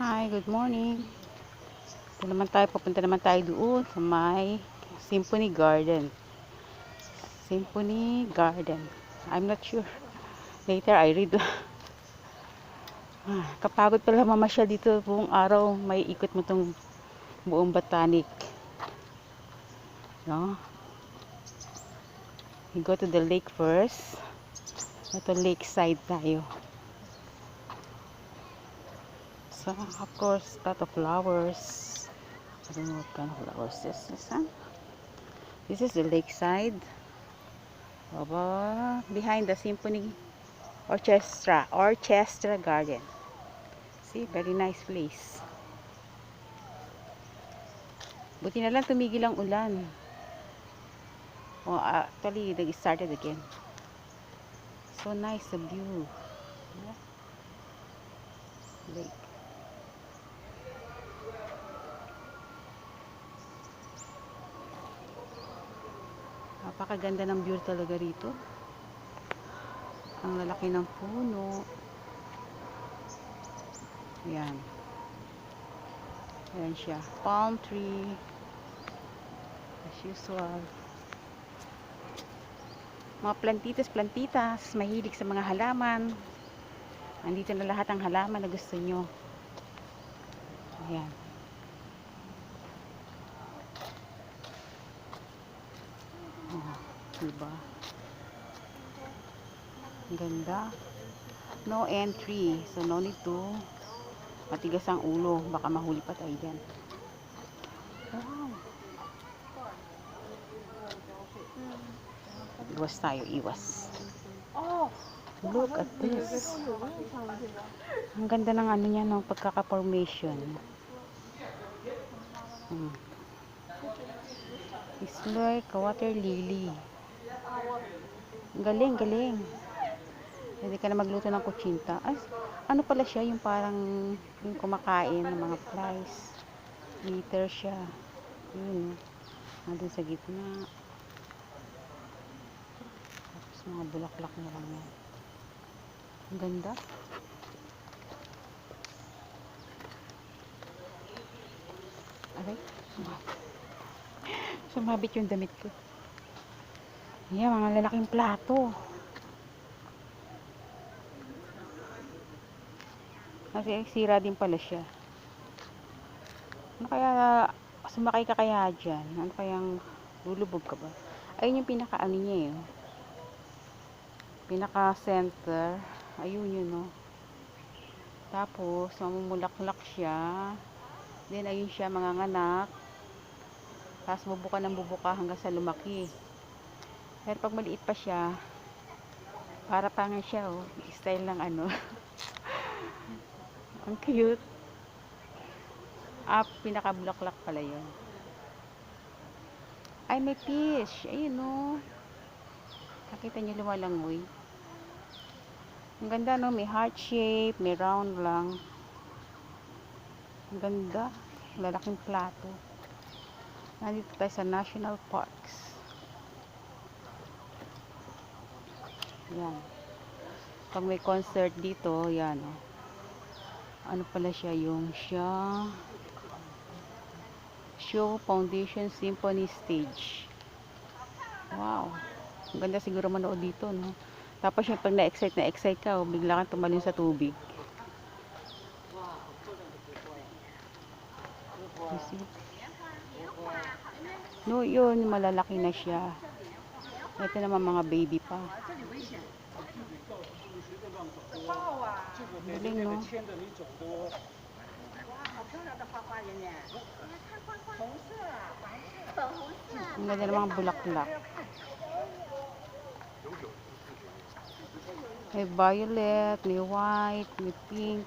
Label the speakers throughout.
Speaker 1: Hi, good morning. Papunta naman tayo doon sa may Symphony Garden. Symphony Garden. I'm not sure. Later, I read. Kapagod pala mamasyal dito buong araw. May ikot mo tong buong botanic. No? We go to the lake first. Ito, lakeside tayo. So, of course, lot of flowers. I don't know what kind of flowers this is. Huh? This is the lakeside. Behind the Symphony Orchestra Garden. See, very nice place. Buti na lang tumigil ang ulan. Oh, actually, they started again. So nice the view. Yeah. Lake. Napakaganda ng view talaga rito. Ang lalaki ng puno. Ayan. Ayan siya. Palm tree. As usual. Mga plantitas. Mahilig sa mga halaman. Nandito na lahat ang halaman na gusto nyo. Ayan. Oh, diba? Ang ganda. No entry. So, no need to matigas ang ulo. Baka mahuli pa tayo dyan. Wow. Iwas tayo, iwas. Look at this. Ang ganda ng ano niya, ng pagkaka-formation. It's like a water lily. Galing, galing. Pwede ka na magluto ng kutsinta. Ay, ano pala siya, yung parang yung kumakain ng mga flies. Glitter siya. Yun. Nandun sa gitna. Tapos mga bulaklak na lang yan. Ang ganda. Aray, sumabit yung damit ko. Yan, mga lalaking plato. Kasi sira din pala siya. Ano kaya, sumakay ka kaya dyan? Ano kayang lulubog ka ba? Ayun yung pinaka-ano niya eh. Pinaka-center. Ayun yun, no. Tapos, mamumulaklak siya. Then, ayun siya, manganganak. Tapos, bubuka ng bubuka hanggang sa lumaki. Pero pag maliit pa siya, para pa nga siya, oh. Style ng ano. Ang cute. Pinaka-bulaklak pala yun. Ay, may fish. Ayun, no. Nakita niyo lumalangoy. Ang ganda, no? May heart shape, may round lang. Ang ganda. Lalaking plato. Nandito tayo sa National Parks. Yan. Pag may concert dito, yan, oh. Ano pala siya? Yung Show Foundation Symphony Stage. Wow. Ang ganda siguro manood dito, no? Tapos yung pag na-excite ka, oh, bigla kang tumalon sa tubig. You see? No, yun, malalaki na siya. Ito naman mga baby pa. Galing, no? Ang ganda ng mga bulaklak. May violet, may white, may pink.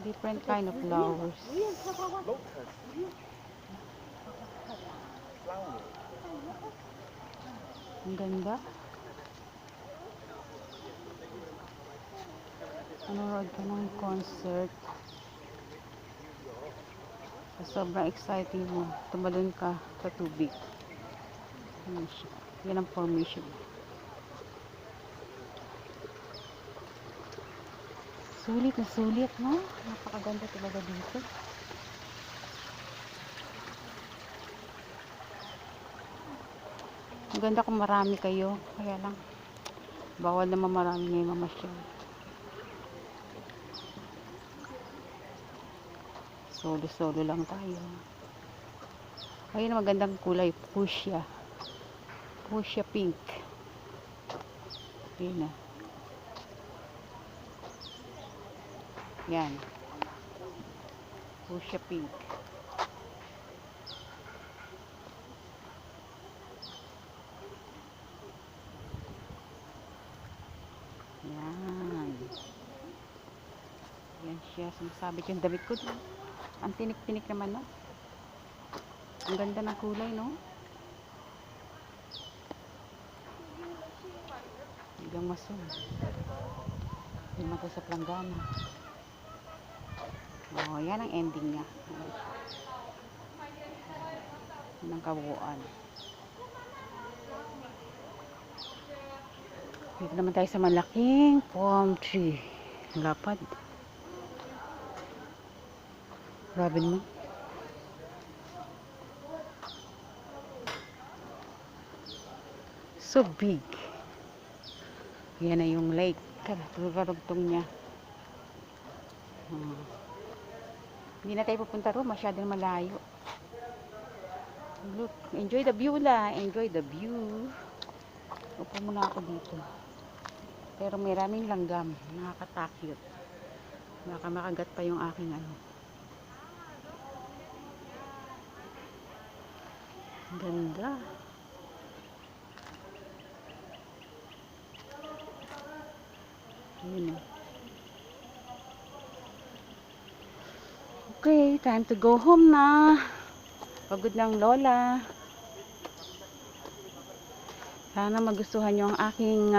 Speaker 1: Different kind of flowers. Ang ganda. Nanonood ka ng concert. Sobrang exciting mo. Tumalon ka sa tubig. Yan ang formation. sulit, no? Napakaganda talaga dito. Maganda kung marami kayo. Kaya lang, bawal naman marami ngayon mamasyal. Solo lang tayo. Ayun, magandang kulay. Fuchsia. Fuchsia pink. Ayun na. Yan. Fuchsia pink. Yan. Yan siya. Sumasabit yung damit ko. Ang tinik-tinik naman, no? Ang ganda ng kulay, no? Hanggang masun. Lima ko sa planggana. Oh, yan ang ending niya. Yan ang kabuuan. Dito naman tayo sa malaking palm tree. Lapad. Grabe naman. So big. Yan na yung lake. Karugtong niya. Hindi na tayo pupunta ro. Masyadong malayo. Look. Enjoy the view la. Enjoy the view. Upo muna ako dito. Pero maraming langgam. Nakakatakot. Baka makagat pa yung aking ano. Ganda. Yun. Okay, time to go home na. Pagod ng lola. Sana magustuhan nyo ang aking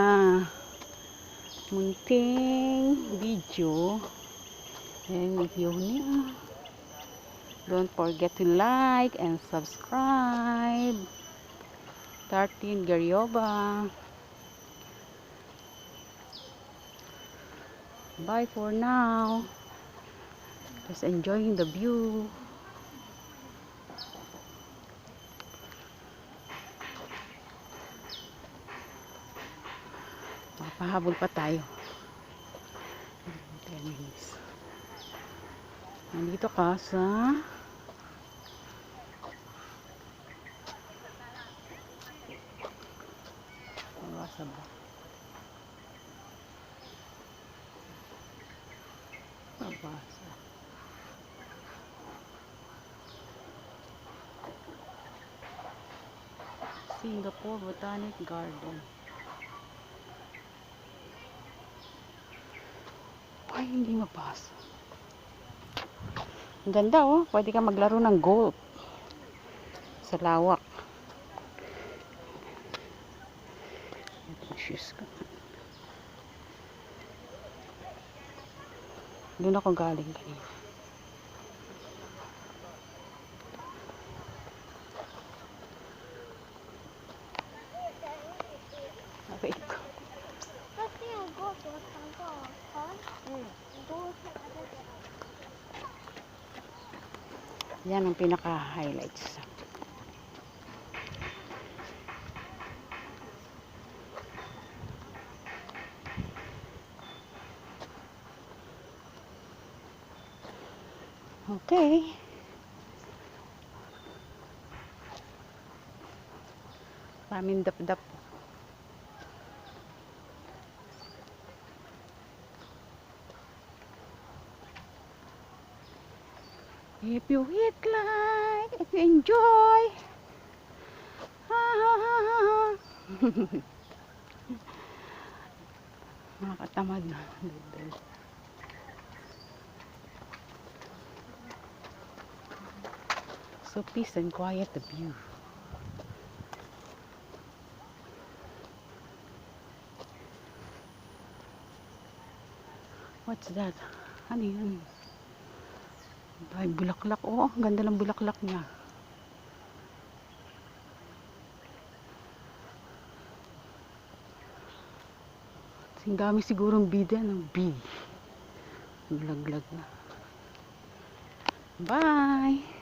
Speaker 1: munting video. And if you new, don't forget to like and subscribe. Tartin Garyoba. Bye for now. Just enjoying the view. Pahabol pa tayo. 10 minutes. Nandito ka sa Wasaba. Mabasa. Singapore Botanic Garden. Ay, hindi mabasa. Ang ganda, oh. Pwede ka maglaro ng golf sa lawak. Shoes ka. Doon ako galing kanina. Okay. Yan ang pinaka-highlights. Okay. Pamindap-dap. If you hit like, if you enjoy. Nakakatamad na. So peace and quiet the view. What's that? Ano yun? Ay, bulaklak. Oh, ang ganda ng bulaklak niya. Ang dami sigurong bida ng bee. Naglaglag na. Bye!